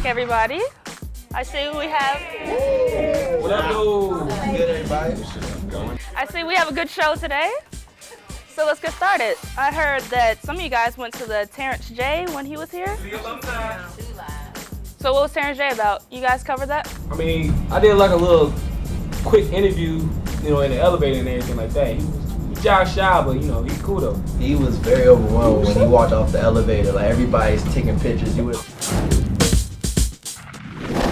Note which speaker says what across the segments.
Speaker 1: back, everybody. I see we have.
Speaker 2: What up, dude?
Speaker 3: Good, everybody.
Speaker 1: I see we have a good show today. So let's get started. I heard that some of you guys went to the Terrence J when he was here. So what was Terrence J about? You guys covered that?
Speaker 2: I mean, I did like a little quick interview, you know, in the elevator and everything like that. He was shy, but you know, he's cool though.
Speaker 3: He was very overwhelmed when he walked off the elevator. Like everybody's taking pictures. You would.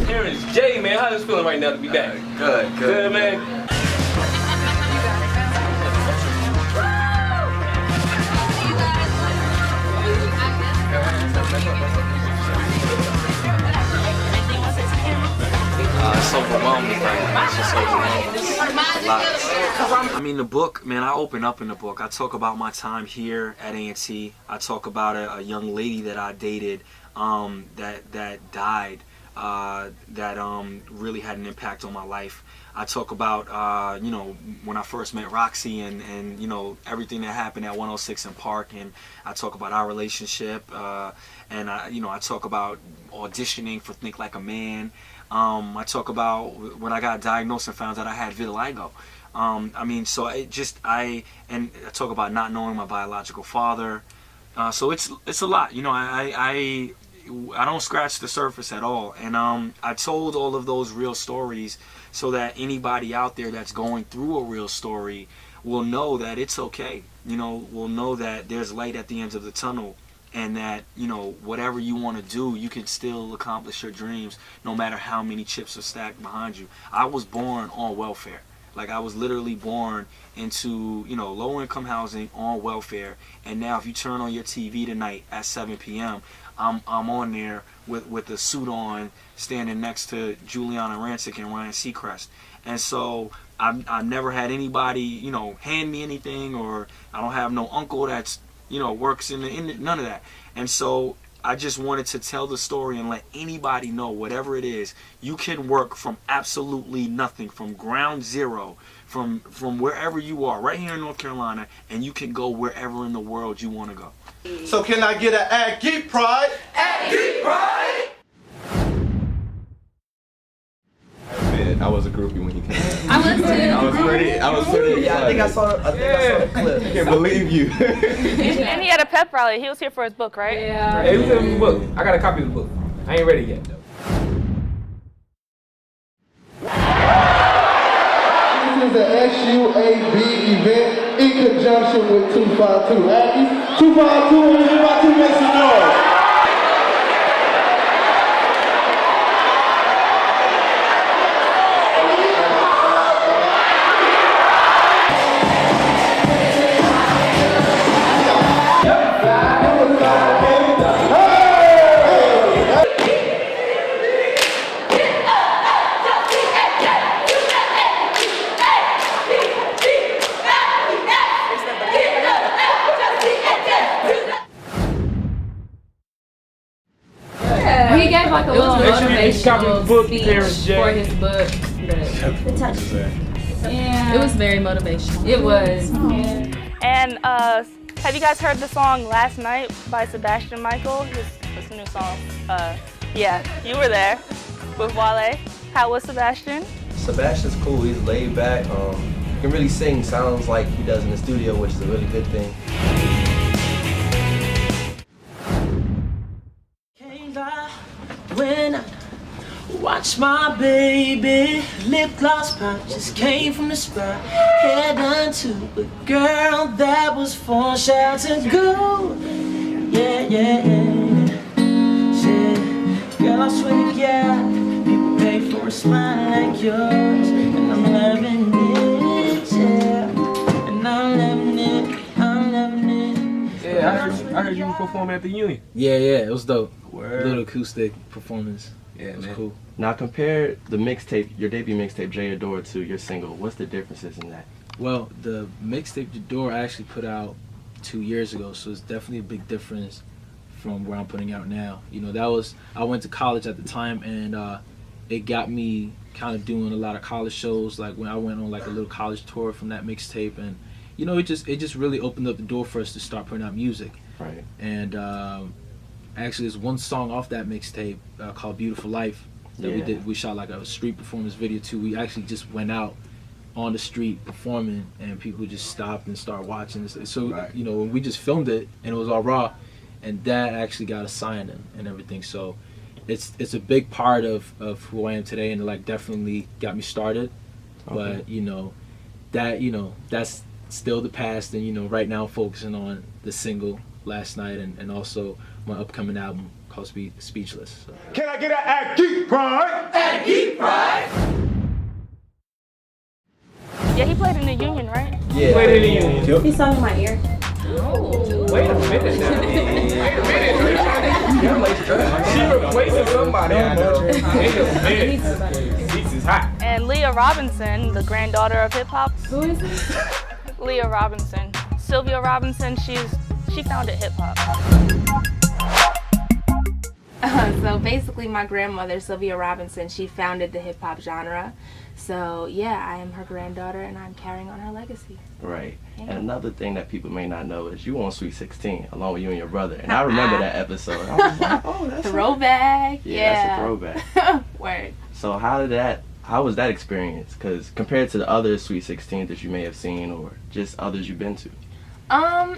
Speaker 2: Terrence J, man, how you feeling right now to be back? Good, man.
Speaker 4: It's overwhelming right now. It's just overwhelming. It's a lot. I mean, the book, man, I open up in the book. I talk about my time here at A&T. I talk about a young lady that I dated that died, that really had an impact on my life. I talk about, you know, when I first met Roxy and you know, everything that happened at 106 in Park, and I talk about our relationship, and you know, I talk about auditioning for Think Like a Man. I talk about when I got diagnosed and found out I had vitiligo. I mean, so I talk about not knowing my biological father. So it's a lot, you know. I don't scratch the surface at all, and I told all of those real stories so that anybody out there that's going through a real story will know that it's okay. You know, will know that there's light at the end of the tunnel, and that, you know, whatever you want to do, you can still accomplish your dreams no matter how many chips are stacked behind you. I was born on welfare. Like, I was literally born into, you know, low-income housing on welfare, and now if you turn on your TV tonight at 7 p.m., I'm on there with a suit on, standing next to Juliana Rancic and Ryan Seacrest. And so I've never had anybody, you know, hand me anything, or I don't have no uncle that's, you know, works in none of that. And so I just wanted to tell the story and let anybody know, whatever it is, you can work from absolutely nothing, from ground zero, from wherever you are, right here in North Carolina, and you can go wherever in the world you want to go.
Speaker 5: So can I get an Aggie pride? Aggie pride! I was a groupie when he came.
Speaker 6: I was too.
Speaker 5: I was pretty.
Speaker 3: Yeah, I think I saw the clip.
Speaker 5: I can't believe you.
Speaker 1: And he had a pep rally. He was here for his book, right?
Speaker 6: Yeah.
Speaker 2: Hey, who's in the book? I got a copy of the book. I ain't ready yet though.
Speaker 7: This is an SUAB event in conjunction with 252. Aggie, 252, and you're about to make some noise.
Speaker 6: He gave like a little
Speaker 2: Make sure you copy the
Speaker 6: motivational
Speaker 2: book,
Speaker 6: speech
Speaker 2: Terrence J.
Speaker 6: for his book. Yeah. It was very motivational. It was.
Speaker 1: And have you guys heard the song Last Night by Sebastian Michael? His new song. Yeah, you were there with Wale. How was Sebastian?
Speaker 3: Sebastian's cool. He's laid back. He can really sing. Sounds like he does in the studio, which is a really good thing.
Speaker 8: When I watch my baby lip gloss pop, just came from the spot, head unto a girl that was 4 shots ago. Yeah, yeah, yeah. Girl, I swear to God, people pay for a smile like yours, and I'm loving it, yeah. And I'm loving it, I'm loving it.
Speaker 2: Yeah, I heard you perform at the Union.
Speaker 9: Yeah, it was dope.
Speaker 2: Word.
Speaker 9: Little acoustic performance.
Speaker 2: Yeah,
Speaker 9: It was
Speaker 2: man.
Speaker 9: cool.
Speaker 5: Now compare the mixtape, your debut mixtape, Jay Adore, to your single. What's the differences in that?
Speaker 9: Well, the mixtape The Door I actually put out 2 years ago, so it's definitely a big difference from where I'm putting out now. You know, I went to college at the time, and it got me kind of doing a lot of college shows. Like when I went on like a little college tour from that mixtape, and you know, it just really opened up the door for us to start putting out music.
Speaker 5: Right.
Speaker 9: And Actually, there's one song off that mixtape called "Beautiful Life" that we did. We shot like a street performance video too. We actually just went out on the street performing, and people just stopped and started watching. So you know, when we just filmed it and it was all raw, and Dad actually got a sign and everything. So it's a big part of who I am today, and like definitely got me started. Okay. But you know, that's still the past, and you know, right now focusing on the single Last Night and also my upcoming album called Speechless. So.
Speaker 7: Can I get an Aggie pride? Aggie pride.
Speaker 1: Yeah, he played in the Union, right?
Speaker 3: Yeah.
Speaker 2: Played in the Union.
Speaker 6: He sung in my ear.
Speaker 2: Wait a minute now. She replacing somebody out there. Beats is hot.
Speaker 1: And Leah Robinson, the granddaughter of hip hop.
Speaker 6: Who is this?
Speaker 1: Leah Robinson. Sylvia Robinson, she founded hip hop.
Speaker 10: So basically my grandmother, Sylvia Robinson, she founded the hip hop genre. So yeah, I am her granddaughter and I'm carrying on her legacy.
Speaker 5: Right. Yeah. And another thing that people may not know is you were on Sweet 16 along with you and your brother. And I remember that episode. I was like, oh, that's
Speaker 10: throwback.
Speaker 5: That's a throwback.
Speaker 10: Word.
Speaker 5: So how was that experience? Because compared to the other Sweet 16 that you may have seen or just others you've been to?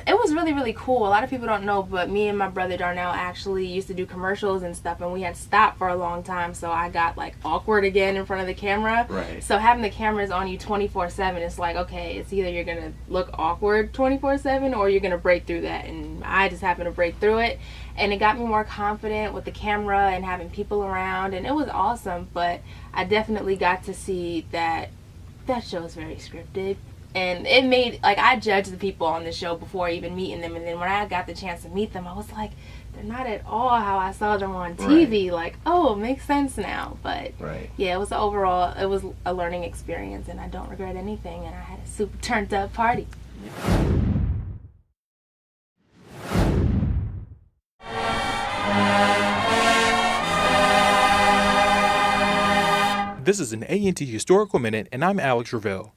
Speaker 10: It was really, really cool. A lot of people don't know, but me and my brother Darnell actually used to do commercials and stuff, and we had stopped for a long time, so I got like awkward again in front of the camera.
Speaker 5: Right.
Speaker 10: So having the cameras on you 24/7, it's like, okay, it's either you're gonna look awkward 24/7 or you're gonna break through that, and I just happened to break through it, and it got me more confident with the camera and having people around, and it was awesome. But I definitely got to see that show is very scripted. And it made, like, I judged the people on the show before even meeting them. And then when I got the chance to meet them, I was like, they're not at all how I saw them on TV. Right. Like, oh, it makes sense now. But, yeah, it was it was a learning experience. And I don't regret anything. And I had a super turned up party.
Speaker 11: This is an A&T Historical Minute, and I'm Alex Ravel.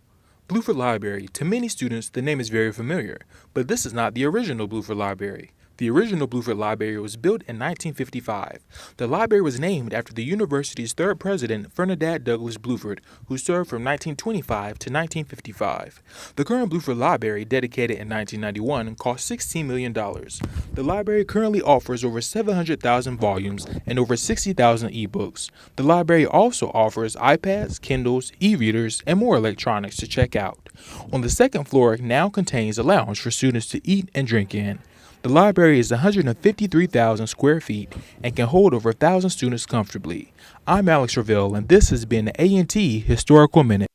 Speaker 11: Bluford Library. To many students, the name is very familiar, but this is not the original Bluford Library. The original Bluford Library was built in 1955. The library was named after the university's third president, Ferdinand Douglass Bluford, who served from 1925 to 1955. The current Bluford Library, dedicated in 1991, cost $16 million. The library currently offers over 700,000 volumes and over 60,000 ebooks. The library also offers iPads, Kindles, e-readers, and more electronics to check out. On the second floor now contains a lounge for students to eat and drink in. The library is 153,000 square feet and can hold over 1,000 students comfortably. I'm Alex Ravel, and this has been the A&T Historical Minute.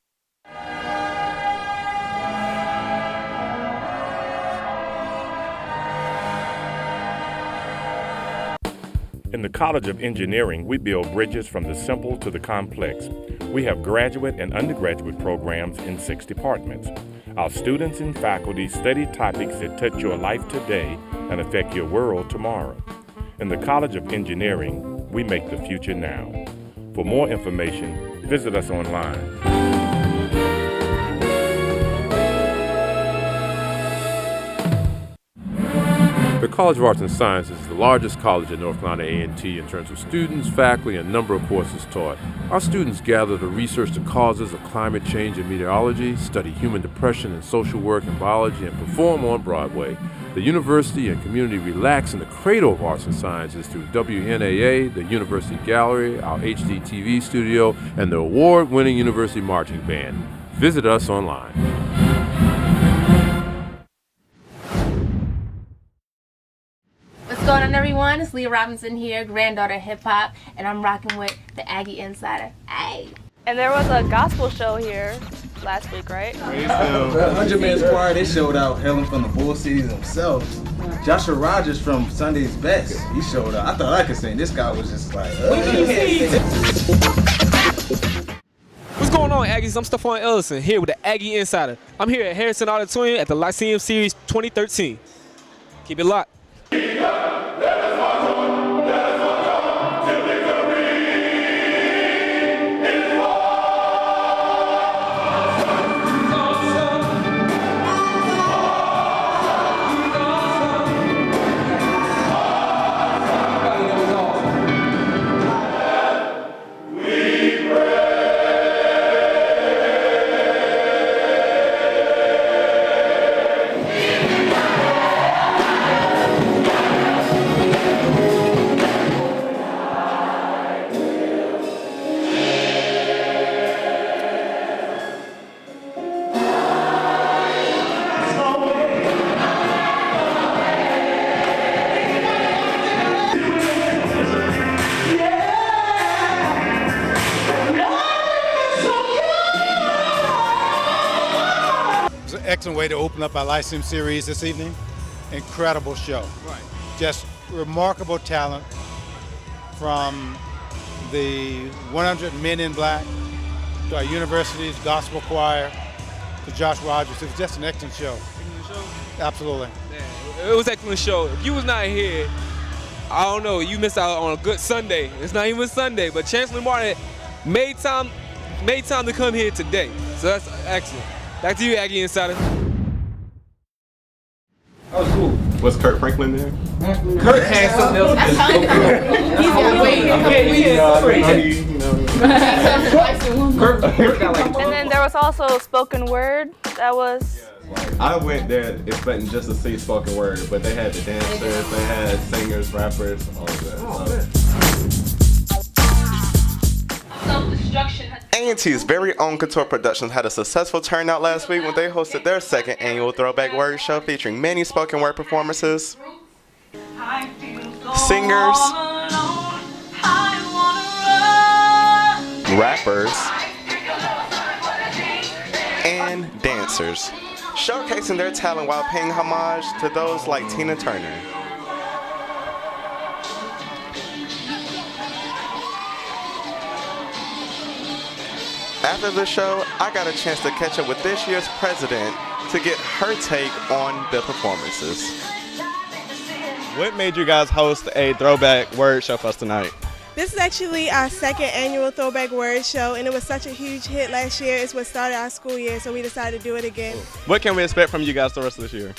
Speaker 12: In the College of Engineering, we build bridges from the simple to the complex. We have graduate and undergraduate programs in 6 departments. Our students and faculty study topics that touch your life today and affect your world tomorrow. In the College of Engineering, we make the future now. For more information, visit us online.
Speaker 13: The College of Arts and Sciences is the largest college at North Carolina A&T in terms of students, faculty, and number of courses taught. Our students gather to research the causes of climate change and meteorology, study human depression and social work and biology, and perform on Broadway. The university and community relax in the cradle of arts and sciences through WNAA, the University Gallery, our HDTV studio, and the award-winning University Marching Band. Visit us online.
Speaker 10: What's going on, everyone? It's Leah Robinson here, granddaughter of hip hop, and I'm rocking with the Aggie Insider. Hey!
Speaker 1: And there was a gospel show here last week, right?
Speaker 14: The 100 Man's Choir, they showed out hailing from the Bull Cities themselves. Joshua Rogers from Sunday's Best, he showed up. I thought I could sing. This guy was just like,
Speaker 15: What's going on, Aggies? I'm Stephon Ellison here with the Aggie Insider. I'm here at Harrison Auditorium at the Lyceum Series 2013. Keep it locked.
Speaker 16: excellent way to open up our Lyceum series this evening. Incredible show.
Speaker 15: Right.
Speaker 16: Just remarkable talent from the 100 Men in Black to our university's gospel choir to Josh Rogers. It was just an excellent show. Absolutely.
Speaker 15: It was an excellent show. If you was not here, I don't know, you missed out on a good Sunday. It's not even Sunday, but Chancellor Martin made time to come here today. So that's excellent. Back to you, Aggie Insider.
Speaker 2: That was cool.
Speaker 17: Was Kurt Franklin there?
Speaker 2: Kurt had something else.
Speaker 10: He's been waiting a couple weeks.
Speaker 1: And then there was also spoken word. That was.
Speaker 17: I went there expecting just to see spoken word, but they had the dancers, they had singers, rappers, all of that.
Speaker 18: A&T's very own Couture Productions had a successful turnout last week when they hosted their second annual Throwback Word Show featuring many spoken word performances, singers, rappers, and dancers, showcasing their talent while paying homage to those like Tina Turner. After the show, I got a chance to catch up with this year's president to get her take on the performances.
Speaker 17: What made you guys host a Throwback Word Show for us tonight?
Speaker 19: This is actually our second annual Throwback Word Show, and it was such a huge hit last year. It's what started our school year, so we decided to do it again.
Speaker 17: What can we expect from you guys the rest of this year?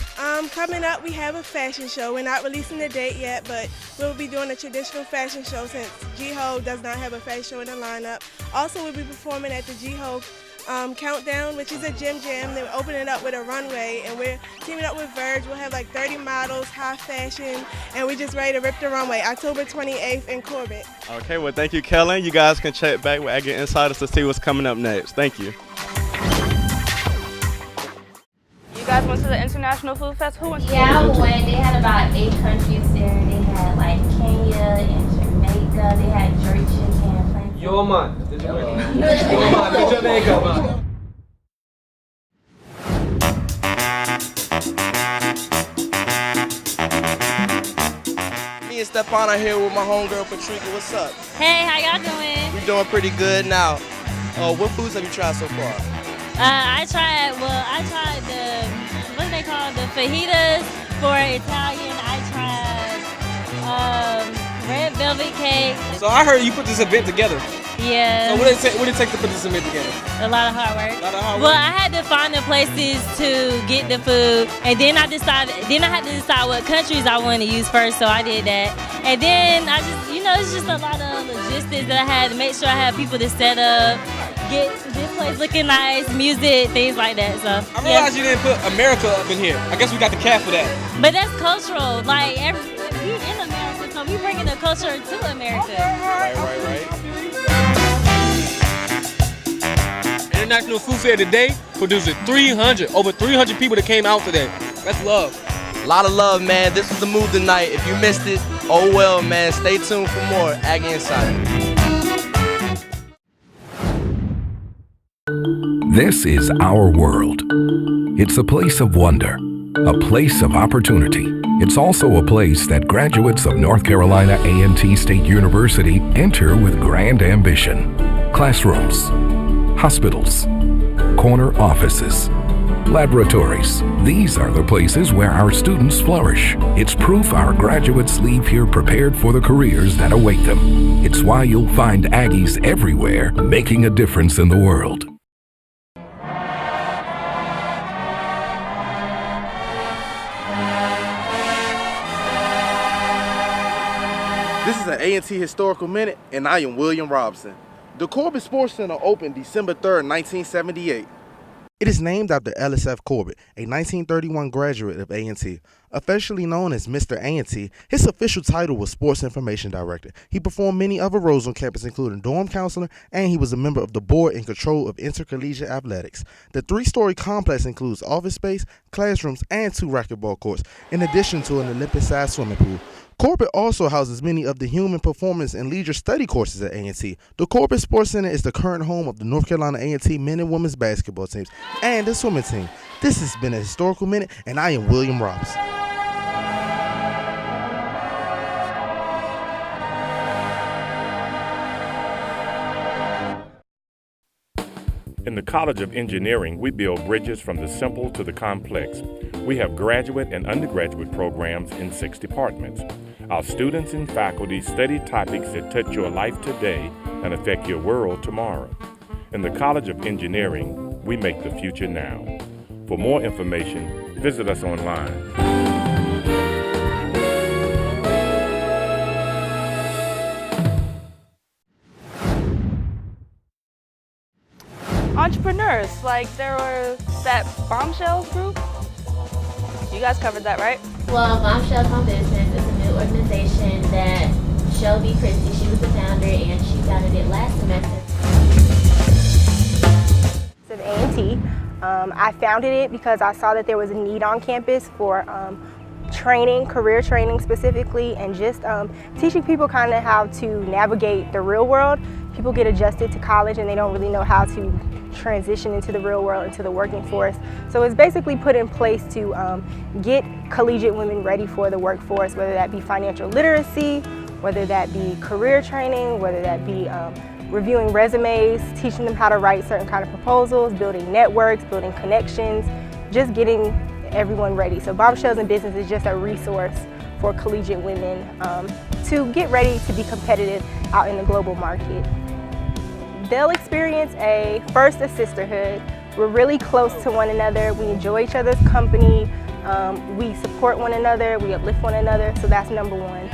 Speaker 19: Coming up, we have a fashion show. We're not releasing the date yet, but we'll be doing a traditional fashion show since G-Ho does not have a fashion show in the lineup. Also, we'll be performing at the G-Ho Countdown, which is a gym jam. They're opening up with a runway, and we're teaming up with Verge. We'll have like 30 models, high fashion, and we're just ready to rip the runway. October 28th in Corbett.
Speaker 17: Okay, well, thank you, Kellen. You guys can check back with Aggie Insiders to see what's coming up next. Thank you.
Speaker 1: You guys went to the International Food Fest? Who went to
Speaker 20: Yeah, I went. They had about 8 countries there. They had like Kenya and Jamaica. They had jerk chicken.
Speaker 2: Your man. Your man. Jamaica, man.
Speaker 21: Me and Stephon are here with my homegirl Patricia. What's up?
Speaker 22: Hey, how y'all doing?
Speaker 21: We're doing pretty good now. What foods have you tried so far?
Speaker 22: I tried the, what do they call the fajitas for Italian. I tried red velvet cake.
Speaker 15: So I heard you put this event together.
Speaker 22: Yeah.
Speaker 15: So what did it take to put this event together?
Speaker 22: A lot of hard work.
Speaker 15: Well,
Speaker 22: I had to find the places to get the food, and then I had to decide what countries I wanted to use first, so I did that. And then I just, it's just a lot of logistics that I had to make sure I had people to set up, get this place looking nice, music, things like that. So
Speaker 15: I realized you didn't put America up in here. I guess we got the cat for that.
Speaker 22: But that's cultural. Like, we in America, so we bringing the culture to America.
Speaker 15: Right. International Food Fair today produced over 300 people that came out today. That's love.
Speaker 21: A lot of love, man. This was the move tonight. If you missed it, oh well, man. Stay tuned for more Aggie Insider.
Speaker 23: This is our world. It's a place of wonder, a place of opportunity. It's also a place that graduates of North Carolina A&T State University enter with grand ambition. Classrooms, hospitals, corner offices, laboratories. These are the places where our students flourish. It's proof our graduates leave here prepared for the careers that await them. It's why you'll find Aggies everywhere, making a difference in the world.
Speaker 24: This is an A&T Historical Minute, and I am William Robson. The Corbett Sports Center opened December 3rd, 1978. It is named after Ellis F. Corbett, a 1931 graduate of A&T. Officially known as Mr. A&T, his official title was Sports Information Director. He performed many other roles on campus, including dorm counselor, and he was a member of the board in control of intercollegiate athletics. The 3-story complex includes office space, classrooms, and 2 racquetball courts, in addition to an Olympic-sized swimming pool. Corbett also houses many of the human performance and leisure study courses at A&T. The Corbett Sports Center is the current home of the North Carolina A&T men and women's basketball teams and the swimming team. This has been a Historical Minute, and I am William Robinson.
Speaker 12: In the College of Engineering, we build bridges from the simple to the complex. We have graduate and undergraduate programs in 6 departments. Our students and faculty study topics that touch your life today and affect your world tomorrow. In the College of Engineering, we make the future now. For more information, visit us online.
Speaker 1: Entrepreneurs, like there was that Bombshells group. You guys covered that, right?
Speaker 20: Well, Bombshells on Business is a new organization that Shelby Christie, she was the founder, and she founded it last semester.
Speaker 4: Of A&T. I founded it because I saw that there was a need on campus for training, career training specifically, and just teaching people kind of how to navigate the real world. People get adjusted to college and they don't really know how to transition into the real world, into the working force. So it's basically put in place to get collegiate women ready for the workforce, whether that be financial literacy, whether that be career training, whether that be reviewing resumes, teaching them how to write certain kind of proposals, building networks, building connections, just getting everyone ready. So Bombshells in Business is just a resource for collegiate women to get ready to be competitive out in the global market. They'll experience first a sisterhood. We're really close to one another. We enjoy each other's company. We support one another. We uplift one another. So that's number one.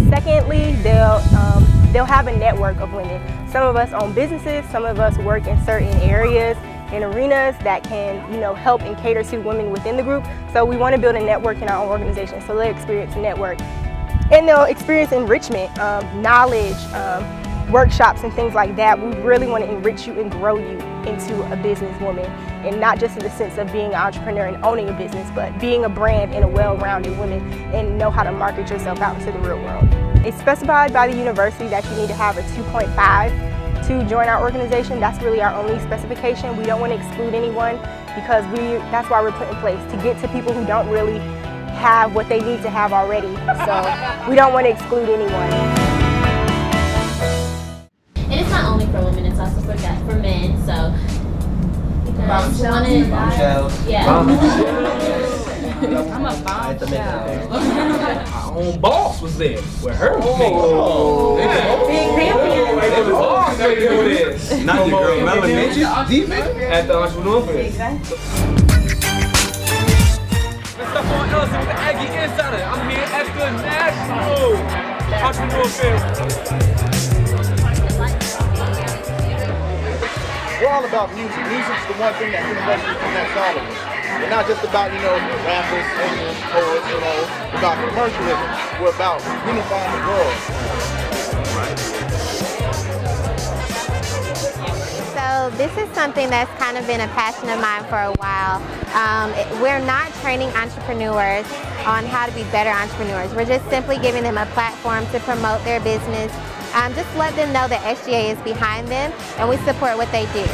Speaker 4: Secondly, they'll have a network of women. Some of us own businesses. Some of us work in certain areas, in arenas that can, help and cater to women within the group. So we want to build a network in our own organization. So they'll experience a network, and they'll experience enrichment, knowledge. Workshops and things like that. We really want to enrich you and grow you into a businesswoman, and not just in the sense of being an entrepreneur and owning a business, but being a brand and a well-rounded woman and know how to market yourself out into the real world. It's specified by the university that you need to have a 2.5 to join our organization. That's really our only specification. We don't want to exclude anyone because that's why we're put in place, to get to people who don't really have what they need to have already. So we don't want to exclude anyone.
Speaker 20: And it's not only for women, it's also for men, so you guys
Speaker 2: Bombshells.
Speaker 20: Yeah.
Speaker 1: I'm a bombshell.
Speaker 2: Our own boss was there with her.
Speaker 1: Big
Speaker 2: boss made do this.
Speaker 14: Not your girl, Melanie.
Speaker 2: At the Entrepreneur Fest.
Speaker 15: Let's step on Ellison with the Aggie Insider. I'm here at the National Entrepreneur Fest.
Speaker 24: We're all about music. Music's the one thing that universally connects all of us. We're not just about, rappers, singers, poets, We're about commercialism. We're about unifying the world.
Speaker 7: So this is something that's kind of been a passion of mine for a while. We're not training entrepreneurs on how to be better entrepreneurs. We're just simply giving them a platform to promote their business. Just let them know that SGA is behind them and we support what they do.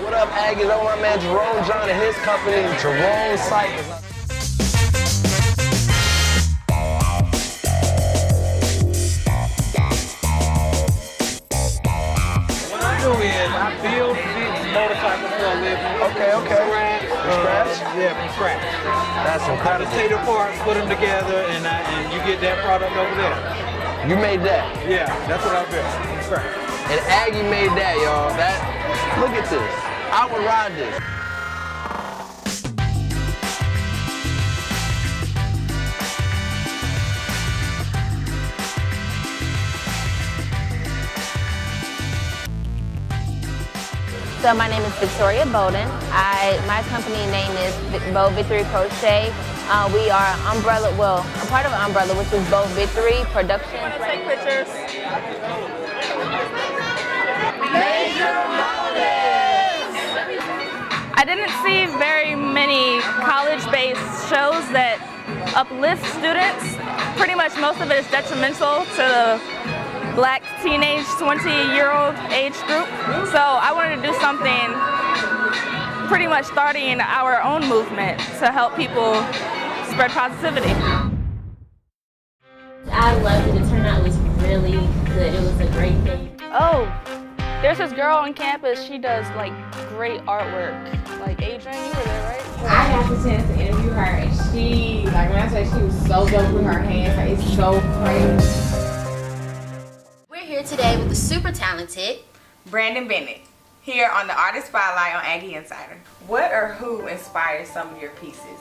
Speaker 21: What up, Aggie? Over my man Jerome John and his company, Jerome Cycles.
Speaker 15: What I do is I build these motorcycles for a living.
Speaker 21: Okay. From scratch?
Speaker 15: Yeah, from scratch.
Speaker 21: That's incredible.
Speaker 15: I take the parts, put them together, and you get that product over there.
Speaker 21: You made that?
Speaker 15: Yeah, that's what I built. Right.
Speaker 21: And Aggie made that, y'all. Look at this. I would ride this.
Speaker 8: So my name is Victoria Bowden. My company name is Bow Victory Crochet. We are I'm part of Umbrella, which is Bow Victory Productions.
Speaker 1: Take pictures. I didn't see very many college-based shows that uplift students. Pretty much most of it is detrimental to the Black teenage 20-year-old age group. So I wanted to do something pretty much starting our own movement to help people spread positivity.
Speaker 20: I loved it. The turnout was really good. It was a great thing.
Speaker 1: Oh, there's this girl on campus. She does like great artwork. Like Adrian, you were there, right?
Speaker 10: I had the chance to interview her, and she, like when I say she was so dope with her hands, like it's so crazy.
Speaker 3: We're here today with the super talented
Speaker 5: Brandon Bennett, here on the Artist Spotlight on Aggie Insider. What or who inspired some of your pieces?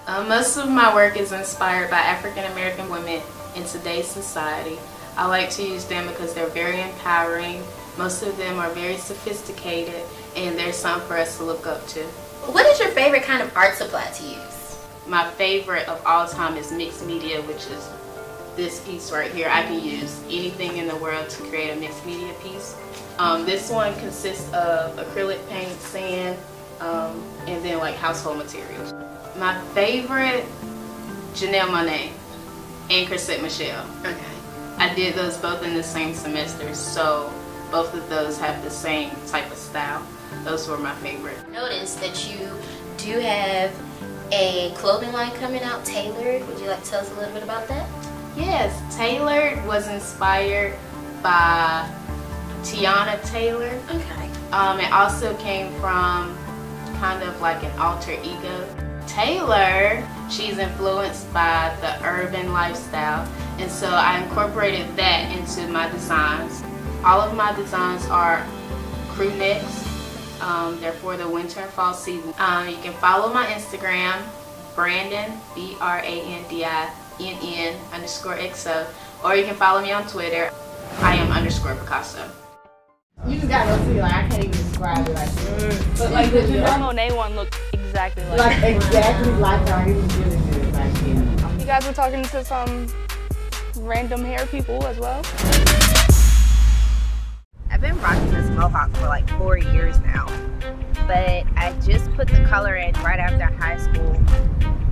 Speaker 6: Most of my work is inspired by African American women in today's society. I like to use them because they're very empowering. Most of them are very sophisticated, and there's something for us to look up to.
Speaker 3: What is your favorite kind of art supply to use?
Speaker 6: My favorite of all time is mixed media, which is this piece right here. I can use anything in the world to create a mixed media piece. This one consists of acrylic paint, sand, and then like household materials. My favorite, Janelle Monáe and Chrisette Michelle.
Speaker 3: Okay.
Speaker 6: I did those both in the same semester, so both of those have the same type of style. Those were my favorite.
Speaker 3: Notice that you do have a clothing line coming out, Tailored. Would you like to tell us a little bit about that?
Speaker 6: Yes, Tailored was inspired by Tiana Taylor.
Speaker 3: Okay.
Speaker 6: It also came from kind of like an alter ego. Taylor, she's influenced by the urban lifestyle, and so I incorporated that into my designs. All of my designs are crew necks. They're for the winter and fall season. You can follow my Instagram, Brandon, BRANDINN_XO, or you can follow me on Twitter. I am _Picasso.
Speaker 10: You just gotta go see, like, I can't even describe it, but like the
Speaker 1: Janelle Monáe one looked exactly like
Speaker 10: like exactly like her. It was really good, like, yeah.
Speaker 1: You guys were talking to some random hair people as well?
Speaker 4: I've been rocking this mohawk for like 4 years now, but I just put the color in right after high school.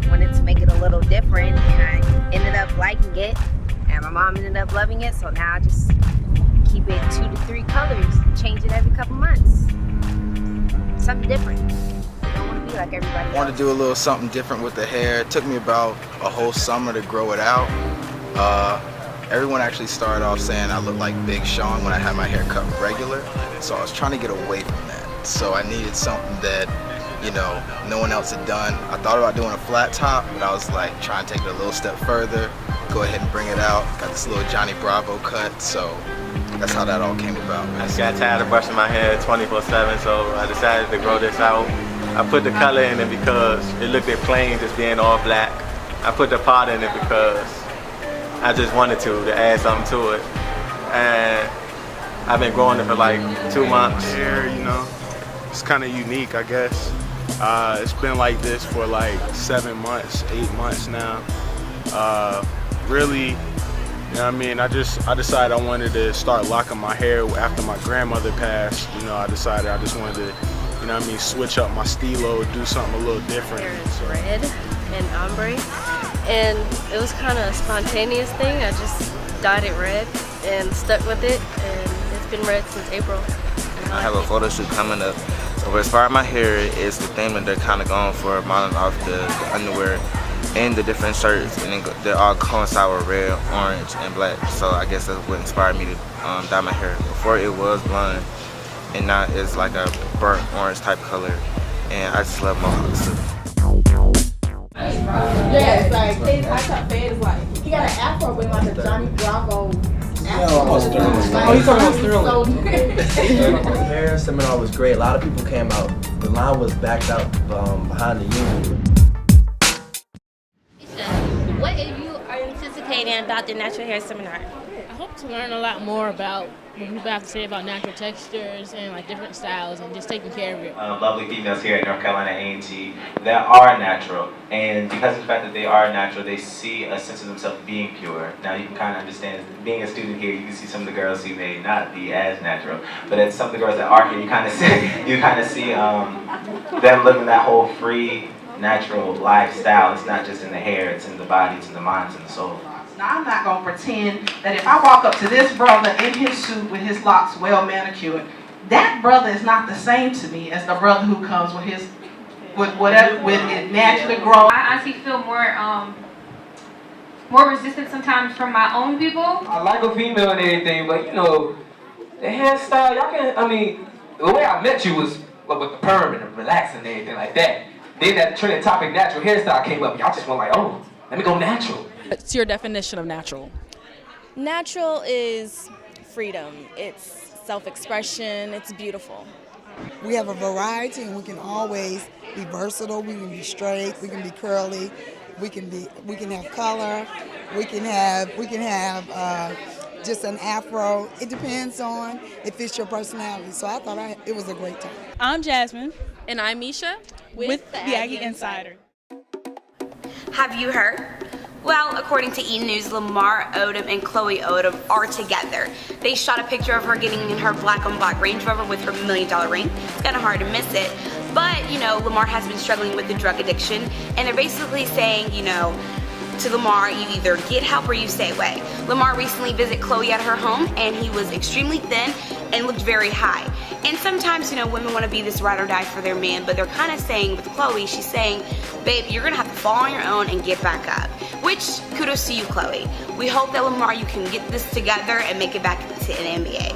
Speaker 4: Wanted to make it a little different, and I ended up liking it, and my mom ended up loving it, so now I just keep it 2 to 3 colors, change it every couple months. Something different. I don't want to be like everybody else.
Speaker 14: I wanted to do a little something different with the hair. It took me about a whole summer to grow it out. Everyone actually started off saying I looked like Big Sean when I had my hair cut regular, so I was trying to get away from that. So I needed something that, you know, no one else had done. I thought about doing a flat top, but I was like trying to take it a little step further, go ahead and bring it out. Got this little Johnny Bravo cut, so that's how that all came about.
Speaker 9: I just got tired of brushing my hair 24/7, so I decided to grow this out. I put the color in it because it looked plain just being all black. I put the pot in it because I just wanted to add something to it. And I've been growing it for like 2 months.
Speaker 25: Hair, you know, it's kind of unique, I guess. It's been like this for like 7 months, 8 months now. Really, you know what I mean? I decided I wanted to start locking my hair after my grandmother passed. You know, I decided I just wanted to, you know what I mean, switch up my stilo, do something a little different.
Speaker 26: Hair is red and ombre, and it was kind of a spontaneous thing. I just dyed it red and stuck with it, and it's been red since April.
Speaker 27: I have a photo shoot coming up. So what inspired my hair is the theme that they're kind of going for, modeling off the underwear and the different shirts, and they all coincide with red, orange, and black. So I guess that's what inspired me to dye my hair. Before it was blonde, and now it's like a burnt orange type color, and I just love mohawks too.
Speaker 10: Yeah, it's like his high top fade is like he got an afro with like a Johnny Bravo afro.
Speaker 14: Oh, you talking about
Speaker 28: Sterling? The hair seminar was great. A lot of people came out. The line was backed out behind the union.
Speaker 22: What you are anticipating about the natural hair seminar?
Speaker 29: I hope to learn a lot more about what people have to say about natural textures and like different styles and just taking care of it.
Speaker 30: Lovely females here at North Carolina A&T that are natural, and because of the fact that they are natural, they see a sense of themselves being pure. Now you can kind of understand, being a student here, you can see some of the girls who may not be as natural, but at some of the girls that are here, you kind of see them living that whole free, natural lifestyle. It's not just in the hair, it's in the body, it's in the mind, it's in the soul.
Speaker 2: Now, I'm not going to pretend that if I walk up to this brother in his suit with his locks well manicured, that brother is not the same to me as the brother who comes with his, with it naturally grown.
Speaker 11: I honestly feel more resistant sometimes from my own people.
Speaker 12: I like a female and everything, but you know, the hairstyle, y'all can, I mean, the way I met you was with the perm and the relaxing and everything like that. Then that trending topic natural hairstyle came up. Y'all just went like, oh, let me go natural.
Speaker 13: What's your definition of natural?
Speaker 16: Natural is freedom. It's self-expression. It's beautiful.
Speaker 17: We have a variety, and we can always be versatile. We can be straight. We can be curly. We can have color. We can have just an afro. It depends on if it's your personality. So I thought it was a great time.
Speaker 22: I'm Jasmine.
Speaker 18: And I'm Misha
Speaker 22: with the Aggie Insider.
Speaker 19: Have you heard? Well, according to E! News, Lamar Odom and Chloe Odom are together. They shot a picture of her getting in her black on black Range Rover with her $1 million ring. It's kind of hard to miss it. But, you know, Lamar has been struggling with the drug addiction, and they're basically saying, you know, to Lamar, you either get help or you stay away. Lamar recently visited Chloe at her home, and he was extremely thin and looked very high. And sometimes, you know, women want to be this ride or die for their man, but they're kind of saying with Chloe, she's saying, babe, you're going to have to fall on your own and get back up. Which, kudos to you, Chloe. We hope that Lamar, you can get this together and make it back to the NBA.